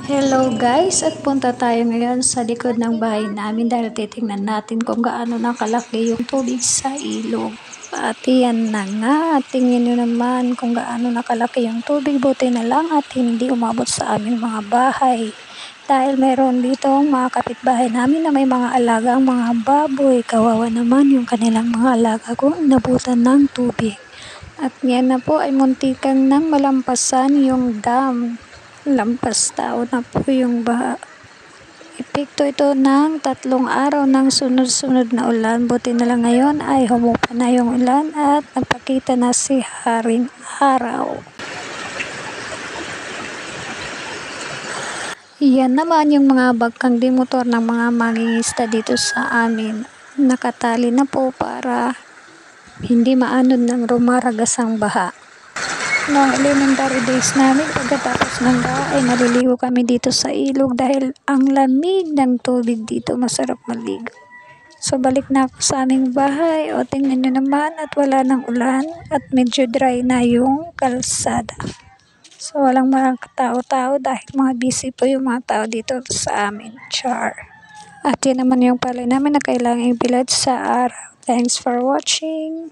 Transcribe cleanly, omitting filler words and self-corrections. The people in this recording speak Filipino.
Hello guys, at punta tayo ngayon sa likod ng bahay namin dahil titingnan natin kung gaano nakalaki yung tubig sa ilog. At yan na nga, tingin nyo naman kung gaano nakalaki yung tubig, buti na lang at hindi umabot sa aming mga bahay. Dahil meron dito mga kapitbahay namin na may mga alagang mga baboy, kawawa naman yung kanilang mga alaga kung inabutan ng tubig. At yan na po ay muntikang nang malampasan yung dam. Lampas tao na po yung baha. Epekto ito ng 3 araw ng sunod-sunod na ulan. Buti na lang ngayon ay humupa na yung ulan at nagpakita na si Haring Araw. Yan naman yung mga bagkang motor ng mga mangingisda dito sa amin. Nakatali na po para hindi maanod ng rumaragasang baha. Noong elementary days namin, pagkatapos ng baha ay naliligo kami dito sa ilog dahil ang lamig ng tubig dito, masarap maligo. So balik na ako sa aming bahay, o tingnan nyo naman at wala ng ulan at medyo dry na yung kalsada. So walang mga tao-tao dahil mga busy po yung mga tao dito sa amin. Char. At yun naman yung palay namin na kailangang ibilad sa araw. Thanks for watching.